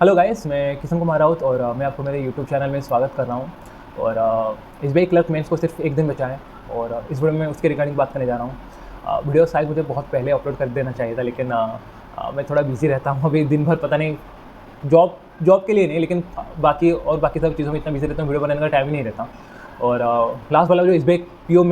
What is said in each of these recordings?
Hello guys, मैं किशन कुमार राउत और मैं आपको मेरे यूट्यूब चैनल में स्वागत कर रहा हूँ। और एसबीआई क्लर्क मेंस को सिर्फ एक दिन बचा है और इस वीडियो में उसके रिगार्डिंग बात करने जा रहा हूँ। वीडियो शायद मुझे बहुत पहले अपलोड कर देना चाहिए था, लेकिन मैं थोड़ा बिजी रहता हूँ अभी दिन भर। पता नहीं, जॉब के लिए नहीं, लेकिन बाकी सब चीज़ों में इतना बिजी रहता हूँ, वीडियो बनाने का टाइम ही नहीं रहता। और लास्ट वाला जो एसबीआई पीओ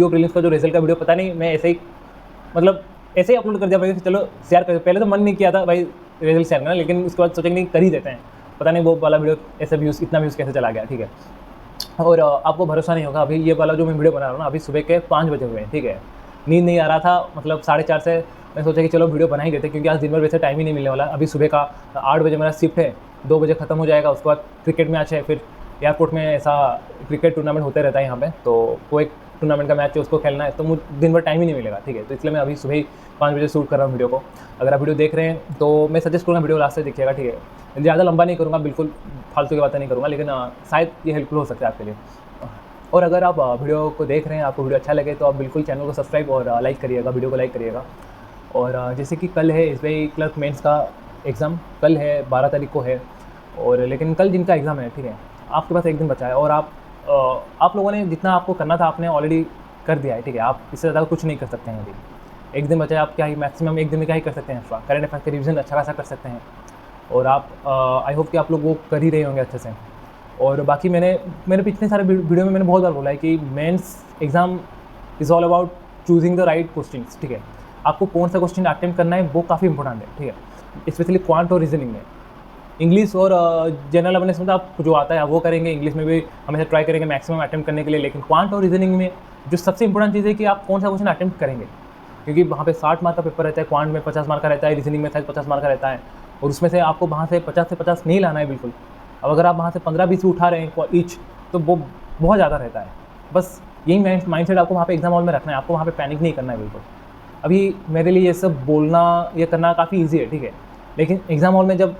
प्रीलिम्स का जो रिजल्ट का वीडियो, पता नहीं मैं ऐसे ही अपलोड कर दिया भाई, चलो शेयर कर। पहले तो मन नहीं किया था भाई रिजल्ट शेयर करना, लेकिन उसके बाद सोचा कि नहीं, कर ही देते हैं। पता नहीं वो वाला वीडियो ऐसे इतना व्यूज़ कैसे चला गया, ठीक है। और आपको भरोसा नहीं होगा, अभी ये वाला जो मैं वीडियो बना रहा हूँ ना, अभी सुबह के 5 बजे हुए हैं, ठीक है। नींद नहीं आ रहा था, मतलब 4:30 से मैं सोचा कि चलो वीडियो बना ही देते, क्योंकि आज दिन भर वैसे टाइम ही नहीं मिलने वाला। अभी सुबह का 8 बजे मेरा शिफ्ट है, 2 बजे ख़त्म हो जाएगा। उसके बाद क्रिकेट मैच है, फिर एयरपोर्ट में ऐसा क्रिकेट टूर्नामेंट होते रहता है यहाँ पे, तो वो एक टूर्नामेंट का मैच है, उसको खेलना है, तो मुझे दिन भर टाइम ही नहीं मिलेगा, ठीक है। तो इसलिए मैं अभी सुबह ही 5 बजे शूट कर रहा हूँ वीडियो को। अगर आप वीडियो देख रहे हैं तो मैं सजेस्ट करूँगा वीडियो लास्ट से देखिएगा, ठीक है। ज़्यादा लंबा नहीं करूँगा, बिल्कुल फालतू की बातें नहीं करूँगा, लेकिन शायद ये हेल्पफुल हो सकता है आपके लिए। और अगर आप वीडियो को देख रहे हैं, आपको वीडियो अच्छा लगे, तो आप बिल्कुल चैनल को सब्सक्राइब और लाइक करिएगा, वीडियो को लाइक करिएगा। और जैसे कि कल है एसबीआई क्लर्क मेंस का एग्ज़ाम, कल है 12 तारीख को है। और लेकिन कल जिनका एग्ज़ाम है, ठीक है, आपके पास एक दिन बचा है और आप लोगों ने जितना आपको करना था आपने ऑलरेडी कर दिया है, ठीक है। आप इससे ज़्यादा कुछ नहीं कर सकते हैं अभी। एक दिन बचा है, आप क्या ही मैक्सिमम एक दिन में क्या ही कर सकते हैं। एक्स्ट्रा करंट अफेयर्स का रिविजन अच्छा खासा कर सकते हैं। और आप आई होप कि आप लोग वो कर ही रहे होंगे अच्छे से। और बाकी मैंने पिछले सारे वीडियो में मैंने बहुत बार बोला है कि mains exam is all about choosing the right questions, ठीक है। आपको कौन सा क्वेश्चन अटेम्प्ट करना है वो काफ़ी इंपॉर्टेंट है, ठीक है। स्पेशली क्वांट और रीजनिंग में। इंग्लिश और जनरल अवेयरनेस में तो आप जो आता है वो करेंगे, इंग्लिश में भी हमेशा ट्राई करेंगे मैक्सिमम अटेम्प्ट करने के लिए। लेकिन क्वांट और रीजनिंग में जो सबसे इंपॉर्टेंट चीज़ है कि आप कौन सा क्वेश्चन अटेम्प्ट करेंगे, क्योंकि वहाँ पे 60 मार्क का पेपर रहता है, क्वांट में 50 मार्क का रहता है, रीजनिंग में शायद 50 मार्क का रहता है। और उसमें से आपको वहाँ से 50 से 50 नहीं लाना है बिल्कुल। अब अगर आप वहाँ से 15-20 भी उठा रहे हैं ईच, तो वो बहुत ज़्यादा रहता है। बस यही माइंडसेट आपको वहाँ पे एग्जाम हॉल में रखना है, आपको वहाँ पे पैनिक नहीं करना है बिल्कुल। अभी मेरे लिए ये सब बोलना, ये करना काफ़ी ईजी है, ठीक है। लेकिन एग्ज़ाम हॉल में जब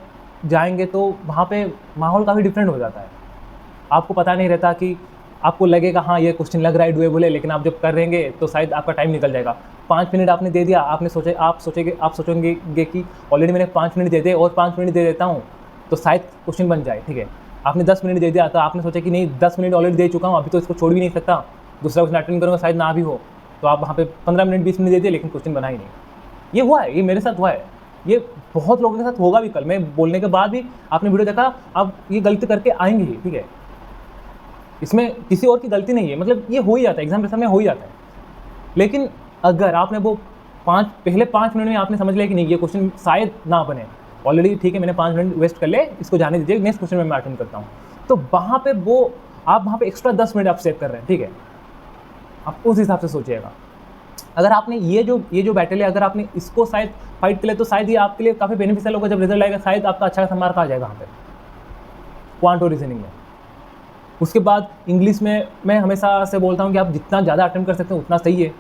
जाएंगे तो वहाँ पे माहौल काफ़ी डिफरेंट हो जाता है। आपको पता नहीं रहता कि आपको लगेगा हाँ ये क्वेश्चन लग रहा है डुएबल है, लेकिन आप जब कर रहेंगे तो शायद आपका टाइम निकल जाएगा। 5 मिनट आपने दे दिया, आप सोचेंगे कि ऑलरेडी मैंने 5 मिनट दे दिए और 5 मिनट दे देता हूँ तो शायद क्वेश्चन बन जाए, ठीक है। आपने 10 मिनट दे दिया तो आपने सोचा कि नहीं 10 मिनट ऑलरेडी दे चुका हूँ, अभी तो इसको छोड़ भी नहीं सकता, दूसरा क्वेश्चन अटेंड करूँगा शायद ना भी हो। तो आप वहाँ पे 15 मिनट 20 मिनट दे दिए, लेकिन क्वेश्चन बना ही नहीं। ये हुआ है, ये मेरे साथ हुआ है, ये बहुत लोगों के साथ होगा भी। कल मैं बोलने के बाद भी आपने वीडियो देखा, आप ये गलती करके आएंगे ही, ठीक है। इसमें किसी और की गलती नहीं है, मतलब ये हो ही जाता है, एग्जाम प्रेशर में हो ही जाता है। लेकिन अगर आपने वो पहले 5 मिनट में आपने समझ लिया कि नहीं ये क्वेश्चन शायद ना बने, ऑलरेडी ठीक है मैंने 5 मिनट वेस्ट कर ले, इसको जाने दीजिए, नेक्स्ट क्वेश्चन में मैं अटेंड करता हूँ, तो वहाँ पे आप वहाँ पे एक्स्ट्रा 10 मिनट आप सेव कर रहे हैं, ठीक है। आप उस हिसाब से सोचिएगा। अगर आपने ये जो बैटल है, अगर आपने इसको शायद फाइट कर ले, तो शायद ये आपके लिए काफ़ी बेनिफिशियल होगा। जब रिजल्ट आएगा शायद आपका अच्छा खासा मार्क आ जाएगा वहाँ पे क्वांट और रीजनिंग में। उसके बाद इंग्लिश में मैं हमेशा से बोलता हूँ कि आप जितना ज़्यादा अटेम्प्ट कर सकते हैं उतना सही है।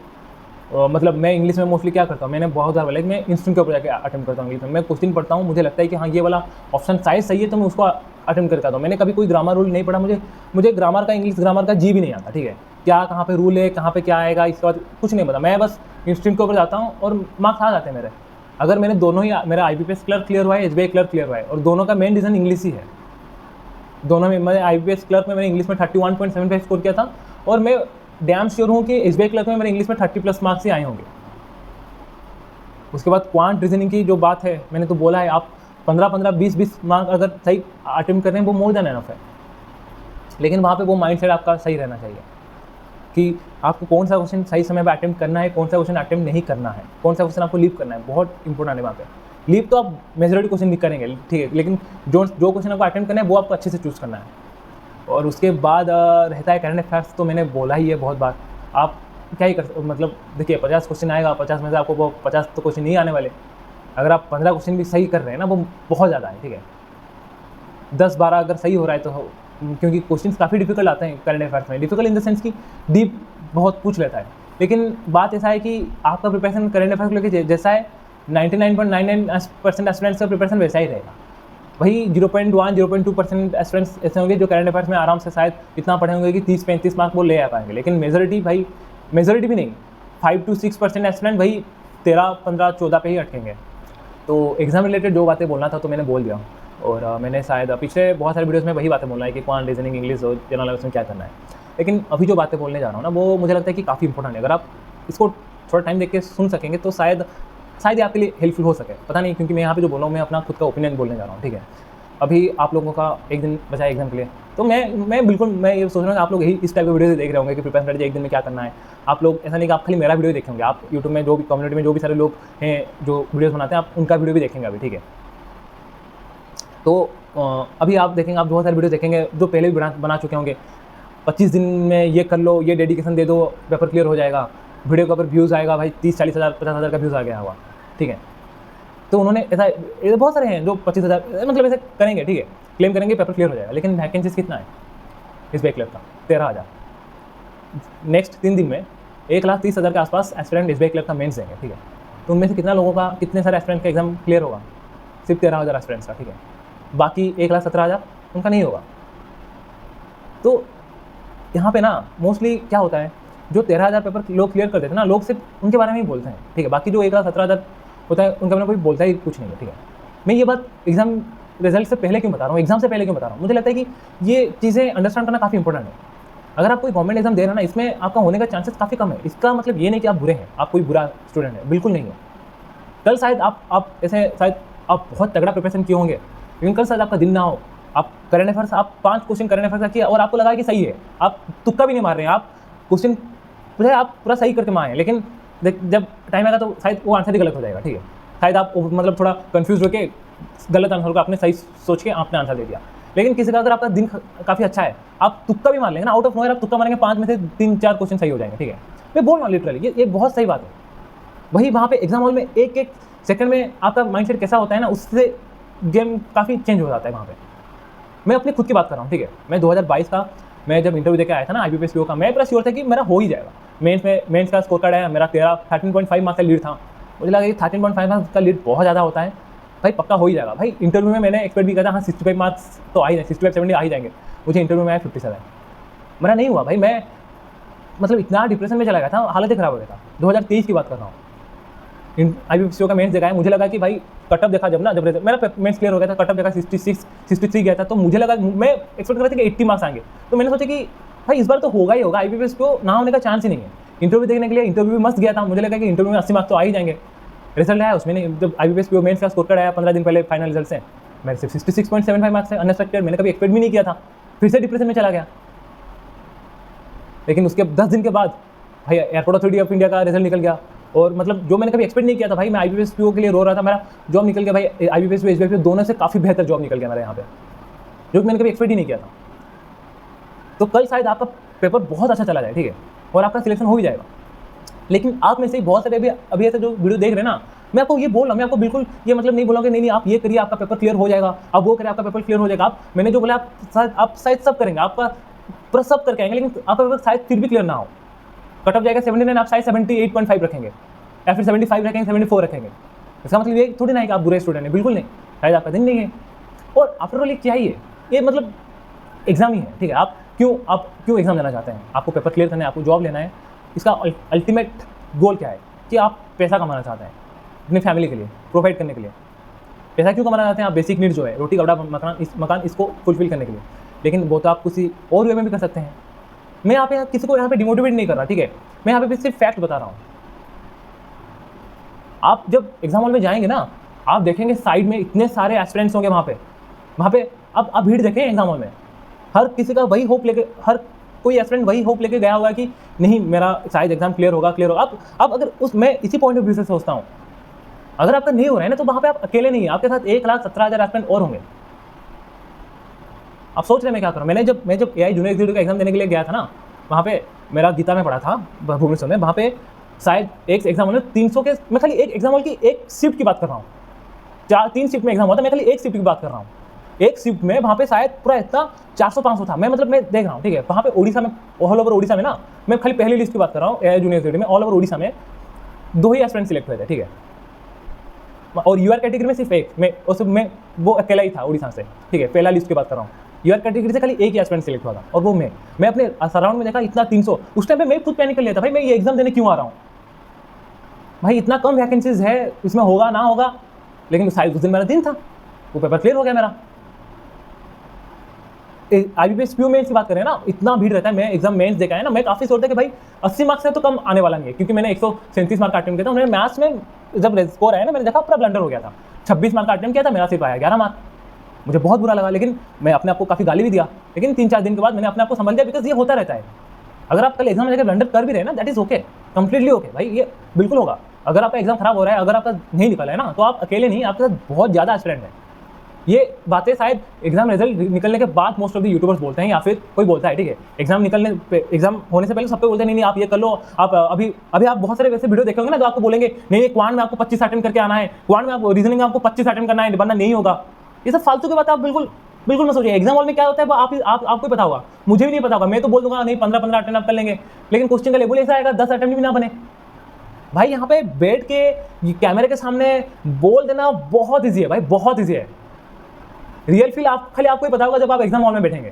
मतलब मैं इंग्लिश में मोस्टली क्या करता हूँ, मैंने बहुत बार बोला कि मैं इंस्टेंट के ऊपर जाकर अटेम्प्ट करता हूँ इंग्लिश में। मैं क्वेश्चन पढ़ता हूँ, मुझे लगता है कि हाँ ये वाला ऑप्शन शायद सही है, तो मैं उसको अटेम्प्ट करता हूँ। मैंने कभी कोई ग्रामर रूल नहीं पढ़ा, मुझे ग्रामर का, इंग्लिश ग्रामर का जी भी नहीं आता, ठीक है। क्या कहाँ पे रूल है, कहाँ पे क्या आएगा, इसके बाद कुछ नहीं पता। मैं बस इंस्टेंट के ऊपर जाता हूँ और मार्क्स आ जाते हैं मेरे। अगर मैंने दोनों ही, मेरा IBPS क्लर्क क्लियर हुआ है, SBI क्लर्क क्लियर हुआ है, और दोनों का मेन रीज़न इंग्लिश ही है। दोनों में मैं IBPS क्लर्क में मैंने इंग्लिश में 31.75 स्कोर किया था, और मैं डैम श्योर हूँ कि SBI क्लर्क में मेरे इंग्लिश में 30+ मार्क्स ही आए होंगे। उसके बाद क्वांट रीजनिंग की जो बात है, मैंने तो बोला है, आप 15-15, 20-20 मार्क अगर सही अटेम्प्ट कर रहे हैं वो मोर देन एनफ है। लेकिन वहाँ पे वो माइंडसेट आपका सही रहना चाहिए कि आपको कौन सा क्वेश्चन सही समय पर अटेम्प्ट करना है, कौन सा क्वेश्चन अटेम्प्ट नहीं करना है, कौन सा क्वेश्चन आपको लीव करना है। बहुत इंपॉर्टेंट है वहाँ पे। लीव तो आप मेजॉरिटी क्वेश्चन भी करेंगे, ठीक है, लेकिन जो क्वेश्चन आपको अटेम्प्ट करना है वो आपको अच्छे से चूज़ करना है। और उसके बाद रहता है करंट अफेयर्स, तो मैंने बोला ही है बहुत बार। आप क्या ही मतलब देखिए 50 क्वेश्चन आएगा, 50 में से आपको वो 50 तो क्वेश्चन नहीं आने वाले। अगर आप 15 क्वेश्चन भी सही कर रहे हैं ना, वो बहुत ज़्यादा है, ठीक है। 10-12 अगर सही हो रहा है तो, क्योंकि क्वेश्चन काफ़ी डिफिकल्ट आते हैं करंट अफेयर्स में। डिफिकल्ट इन द सेंस कि डीप बहुत पूछ लेता है। लेकिन बात ऐसा है कि आपका प्रिपरेशन करंट अफेयर्स को लेकर जैसा है, 99.99% एस्पिरेंट्स का प्रिपरेशन वैसा ही रहेगा। वही 0.1-0.2% एस्पिरेंट्स ऐसे होंगे जो करंट अफेयर्स में आराम से शायद इतना पढ़े होंगे कि 30-35 मार्क वो ले आ पाएंगे। लेकिन मेजॉरिटी भी नहीं, 5-6% एस्पिरेंट वही 13, 15, 14 पे ही अटकेंगे। तो एग्ज़ाम रिलेटेड जो बातें बोलना था तो मैंने बोल दिया। और मैंने शायद पिछले बहुत सारे वीडियोज़ में वही बातें बोलना है कि क्वांट, रीजनिंग, इंग्लिश और जनरल नॉलेज में क्या करना है। लेकिन अभी जो बातें बोलने जा रहा हूँ ना, वो मुझे लगता है कि काफ़ी इंपॉर्टेंट है। अगर आप इसको थोड़ा टाइम देख के सुन सकेंगे तो शायद ये आपके लिए हेल्पफुल हो सके। पता नहीं, क्योंकि मैं यहाँ पे जो बोल रहा हूँ, मैं अपना खुद का ओपिनियन बोलने जा रहा हूँ, ठीक है। अभी आप लोगों का एक दिन बचा है एग्जाम के लिए, तो मैं बिल्कुल मैं ये सोच रहा हूँ कि आप लोग यही इस टाइप के वीडियो देख रहे होंगे कि प्रिपेयर स्ट्रेटजी एक दिन में क्या करना है। आप लोग ऐसा नहीं कि आप खाली मेरा वीडियो देखेंगे, आप यूट्यूब में जो भी कम्युनिटी में जो भी सारे लोग हैं जो वीडियोज़ बनाते हैं, आप उनका वीडियो भी देखेंगे अभी, ठीक है। तो अभी आप देखेंगे, आप बहुत सारे वीडियो देखेंगे जो पहले भी बना चुके होंगे। 25 दिन में ये कर लो, ये डेडिकेशन दे दो, पेपर क्लियर हो जाएगा। वीडियो के ऊपर व्यूज़ आएगा भाई 30-40 हज़ार 50 हज़ार का व्यूज़ आ गया हुआ, ठीक है। तो उन्होंने ऐसा बहुत सारे हैं जो 25,000 मतलब ऐसे करेंगे, ठीक है, क्लेम करेंगे पेपर क्लियर हो जाएगा। लेकिन वैकेंसीज कितना है इस बैक क्लियर का? 13,000। नेक्स्ट 3 दिन में 1,30,000 के आसपास एस्पिरेंट इस बैक क्लियर का मेंस देंगे, ठीक है। तो उनमें से कितने सारे एस्पिरेंट का एग्जाम क्लियर होगा? सिर्फ 13,000 एस्पिरेंट्स का, ठीक है। बाकी 1,17,000 उनका नहीं होगा। तो यहाँ पे ना मोस्टली क्या होता है, जो 13,000 पेपर लोग क्लियर कर देते हैं ना, लोग सिर्फ उनके बारे में ही बोलते हैं, ठीक है। बाकी जो 1,17,000 होता है उनके बारे में कोई बोलता ही कुछ नहीं है, ठीक है। मैं ये बात एग्जाम रिजल्ट से पहले क्यों बता रहा हूँ, एग्जाम से पहले क्यों बता रहा हूँ? मुझे लगता है कि ये चीज़ें अंडरस्टैंड करना काफ़ी इंपॉर्टेंट है। अगर आप कोई गवर्नमेंट एग्जाम दे रहे हैं ना, इसमें आपका होने का चांसेस काफ़ी कम है। इसका मतलब ये नहीं कि आप बुरे हैं, आप कोई बुरा स्टूडेंट है, बिल्कुल नहीं है। कल शायद आप ऐसे शायद आप बहुत तगड़ा प्रिपरेशन किए होंगे, लेकिन कल शायद आपका दिन ना हो, आप करंट अफेयर्स आप 5 क्वेश्चन करंट अफेयर्स का किया और आपको लगा कि सही है, आप तुक्का भी नहीं मार रहे हैं, आप क्वेश्चन पूरे आप पूरा सही करके मारे हैं, लेकिन जब टाइम आएगा तो शायद वो आंसर ही गलत हो जाएगा, ठीक है। शायद आप मतलब थोड़ा कंफ्यूज होकर गलत आंसर को आपने सही सोच के आपने आंसर दे दिया। लेकिन किसी का अगर आपका दिन काफ़ी अच्छा है, आप तुक्का भी मार लेंगे ना, आउट ऑफ नोवेयर आप तुक्का मारेंगे, 5 में से 3-4 क्वेश्चन सही हो जाएंगे, ठीक है। मैं बोल रहा हूँ लिटरली, ये बहुत सही बात है। वही वहाँ पे एग्जाम हॉल में एक सेकंड में आपका माइंडसेट कैसा होता है ना, उससे गेम काफ़ी चेंज हो जाता है वहाँ पे। मैं अपनी खुद की बात कर रहा हूँ, ठीक है। मैं 2022 का मैं जब इंटरव्यू देके आया था ना IBPS PO का, मैं पूरा श्योर था कि मेरा हो ही जाएगा। मेंस का स्कोर कार्ड है मेरा 13.5 मार्क्स का लीड था। मुझे लगा कि 13.5 मार्क्स का लीड बहुत ज़्यादा होता है भाई, पक्का हो ही जाएगा भाई। इंटरव्यू में मैंने एक्सपेक्ट भी किया था, हाँ 65 मार्क्स तो आ ही जाएंगे, 65-70 आ ही जाएंगे। मुझे इंटरव्यू में आया 57। मेरा नहीं हुआ भाई, मैं मतलब इतना डिप्रेशन में चला गया था, हालत ही ख़राब हो गया था। 2023 की बात कर रहा हूँ, IBPS PO का मेंस देखा है। मुझे लगा कि भाई कटअप देखा जब मेरा मेंस क्लियर हो गया था, कटअप देखा 66-63 गया था, तो मुझे लगा, मैं एक्सपेक्ट कर रहा था कि 80 मार्क्स आएंगे। तो मैंने सोचा कि भाई इस बार तो होगा ही होगा, IBPS PO ना होने का चांस ही नहीं है। इंटरव्यू देखने के लिए इंटरव्यू भी मस्त गया था, मुझे लगा कि इंटरव्यू में 80 मार्क्स तो आ ही जाएंगे। रिजल्ट आया उसमें नहीं, जब IBPS PO मेंस का स्कोर कार्ड आया 15 दिन पहले फाइनल रिजल्ट से, मेरे सिर्फ 66.75 मार्क्स है, अनएक्सपेक्टेड, मैंने कभी एक्सपेक्ट भी नहीं किया था। फिर से डिप्रेशन में चला गया। लेकिन उसके 10 दिन के बाद भाई एयरपोर्ट अथॉरिटी ऑफ इंडिया का रिजल्ट निकल गया, और मतलब जो मैंने कभी एक्सपेक्ट नहीं किया था भाई, मैं IBPS PO के लिए रो रहा था, मेरा जॉब निकल गया भाई। IBPS PO SBI दोनों से काफ़ी बेहतर जॉब निकल गया मेरा यहाँ पे, जो कि मैंने कभी एक्सपेक्ट ही नहीं किया था। तो कल शायद आपका पेपर बहुत अच्छा चला जाए, ठीक है, और आपका सिलेक्शन हो भी जाएगा। लेकिन आप में से बहुत सारे अभी ऐसे जो वीडियो देख रहे हैं ना, मैं आपको ये बोल रहा हूँ, मैं आपको बिल्कुल ये मतलब नहीं बोला कि नहीं आप ये करिए आपका पेपर क्लियर हो जाएगा, आप वो करिए आपका पेपर क्लियर हो जाएगा। मैंने जो बोला आप शायद सब करेंगे, आपका पूरा सब करके आएंगे, लेकिन आपका पेपर शायद फिर भी क्लियर ना हो। कट ऑफ जाएगा 79, आप शायद 78.5 रखेंगे, या फिर 75 रखेंगे, 74 रखेंगे। इसका मतलब ये थोड़ी ना है कि आप बुरे स्टूडेंट हैं, बिल्कुल नहीं, शायद आपका दिन नहीं है। और आफ्टर ऑल क्या ही है, ये मतलब एग्जाम ही है, ठीक है। आप क्यों एग्जाम देना चाहते हैं? आपको पेपर क्लियर करना है, आपको जॉब लेना है। इसका अल्टीमेट गोल क्या है कि आप पैसा कमाना चाहते हैं अपनी फैमिली के लिए, प्रोवाइड करने के लिए। पैसा क्यों कमाना चाहते हैं? आप बेसिक नीड जो है, रोटी कपड़ा मकान, इसको फुलफिल करने के लिए। लेकिन वो तो आप किसी और वे में भी कर सकते हैं। मैं यहाँ पे किसी को यहाँ पे डिमोटिवेट नहीं कर रहा, ठीक है। मैं यहाँ पे सिर्फ फैक्ट बता रहा हूँ। आप जब एग्जाम हॉल में जाएंगे ना, आप देखेंगे साइड में इतने सारे एस्पिरेंट्स होंगे वहाँ पे अब आप भीड़ देखें एग्जाम हॉल में, हर किसी का वही होप लेके, हर कोई एस्पिरेंट वही होप लेके गया होगा कि नहीं मेरा शायद एग्जाम क्लियर होगा। अब अगर मैं इसी पॉइंट ऑफ व्यू से सोचता हूँ, अगर आपका नहीं हो रहा है ना, तो वहाँ पे आप अकेले नहीं है, आपके साथ 1,17,000 एस्पिरेंट और होंगे। आप सोच रहे हैं मैं क्या करूँ? मैं जब AI जूनियर एग्जीक्यूटिव का एग्जाम देने के लिए गया था ना, वहाँ पे मेरा गीता में पढ़ा था भुवनेश्वर में, वहाँ पे शायद एक एग्जाम हॉल में 300 के, मैं खाली एक एग्जाम हॉल की एक शिफ्ट की बात कर रहा हूँ, 3 शिफ्ट में एग्जाम हुआ था, मैं खाली एक शिफ्ट की बात कर रहा हूँ। एक शिफ्ट में वहाँ पे शायद पूरा इतना 400-500 था। मैं देख रहा हूँ, ठीक है। वहाँ पे उड़ीसा में, ऑल ओवर उड़ीसा में ना, मैं खाली पहली लिस्ट की बात कर रहा हूँ, AI जूनियर एग्जीक्यूटिव में ऑल ओवर उड़ीसा में 2 ही एस्पिरेंट सिलेक्ट हुए थे, ठीक है। और UR कैटेगरी में सिर्फ एक, वो अकेला ही था उड़ीसा से, ठीक है। पहला लिस्ट की बात कर रहा हूँ, UR कैटेगरी से खाली एक ही एस्पिरेंट सिलेक्ट हुआ था, और वो मैं अपने सराउंड में देखा इतना 300। उस टाइम पे मैं खुद पैनिक कर लिया था, भाई मैं ये एग्जाम देने क्यों आ रहा हूँ भाई, इतना कम वैकेंसीज है, इसमें होगा ना होगा। लेकिन शायद उस दिन मेरा दिन था, वो पेपर क्लियर हो गया मेरा। IBPS PU मेंस की बात करें ना, इतना भीड़ रहता है। मैं एग्जाम मेंस देखा है ना, मैं काफ़ी सोचता कि भाई 80 मार्क्स से तो कम आने वाला नहीं है, क्योंकि मैंने 137 मार्क का अटेम्प्ट किया था। मैंने मैथ्स में जब स्कोर आया ना, मैंने देखा पूरा ब्लंडर हो गया था। 26 मार्क का अटेम्प्ट किया था, मेरा सिर्फ आया 11 मार्क। मुझे बहुत बुरा लगा, लेकिन मैं अपने आप को काफ़ी गाली भी दिया। लेकिन 3-4 दिन के बाद मैंने अपने आप को समझ लिया, बिकॉज ये होता रहता है। अगर आप कल एग्जाम में जाकर ब्लंडर कर भी रहे हैं ना, that is okay, completely okay भाई, ये बिल्कुल होगा। अगर आपका एग्जाम खराब हो रहा है, अगर आपका नहीं निकला है ना, तो आप अकेले नहीं, आपके साथ बहुत ज़्यादा एस्पिरेंट है। ये बातें शायद एग्जाम रिजल्ट निकलने के बाद मोस्ट ऑफ द यूट्यूबर्स बोलते हैं, या फिर कोई बोलता है, ठीक है, एग्जाम होने से पहले सबको बोलते हैं नहीं आप ये कर लो। आप अभी आप बहुत सारे वैसे वीडियो देखे होंगे ना, जो आपको बोलेंगे नहीं क्वांट में आपको 25 अटेम्प्ट करके आना है, क्वांट में आपको रीजनिंग में आपको 25 अटेम्प्ट करना है, वरना नहीं होगा। ये सब फालतू की बात आप बिल्कुल मत सोचिए। एग्जाम हॉल में क्या होता है वो आपको पता होगा, मुझे भी नहीं पता होगा। मैं तो बोल दूंगा नहीं 15 अटेम्प्ट आप कर लेंगे, लेकिन क्वेश्चन का लेवल ऐसा आएगा 10 अटेम्प्ट भी ना बने। भाई यहाँ पे बैठ के कैमरे के सामने बोल देना बहुत ईजी है भाई, बहुत ईजी है। रियल फील खाली आपको ही पता होगा जब आप एग्जाम हॉल में बैठेंगे।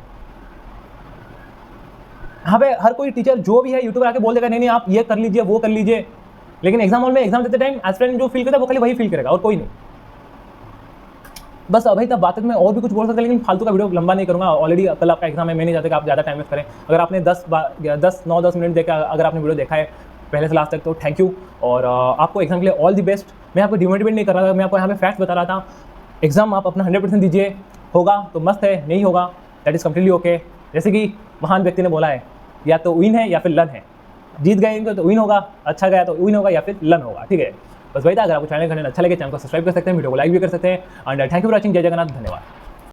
यहाँ पे हर कोई टीचर जो भी है यूट्यूबर आके बोल देगा नहीं आप ये कर लीजिए, वो कर लीजिए, लेकिन एग्जाम हॉल में एग्जाम देते टाइम एस्पिरेंट जो फील करता है वो खाली वही फील करेगा और कोई नहीं। बस भाई तब बात में और भी कुछ बोल सकते हैं, लेकिन फालतू का वीडियो लंबा नहीं करूँगा। ऑलरेडी कल आपका एग्जाम है, मैं नहीं चाहता कि आप ज़्यादा टाइम वेस्ट करें। अगर आपने 9-10 मिनट देखा, अगर आपने वीडियो देखा है पहले से लास्ट तक, तो थैंक यू। और आपको एग्जाम के लिए ऑल दी बेस्ट। मैं आपको डिमोटिवेट नहीं कर रहा था, मैं आपको यहाँ पे फैक्ट्स बता रहा था। एग्जाम आप अपना 100% दीजिए, होगा तो मस्त है, नहीं होगा दैट इज़ कम्प्लीटली ओके। जैसे कि महान व्यक्ति ने बोला है, या तो विन है या फिर लन है। जीत गए तो विन होगा, अच्छा गया तो विन होगा या फिर लन होगा, ठीक है। बस वही था। अगर आपको चैनल अच्छा लगे, चैनल को सब्सक्राइब कर सकते हैं, वीडियो को लाइक भी कर सकते हैं। And thank you for watching. जय जगन्नाथ, धन्यवाद।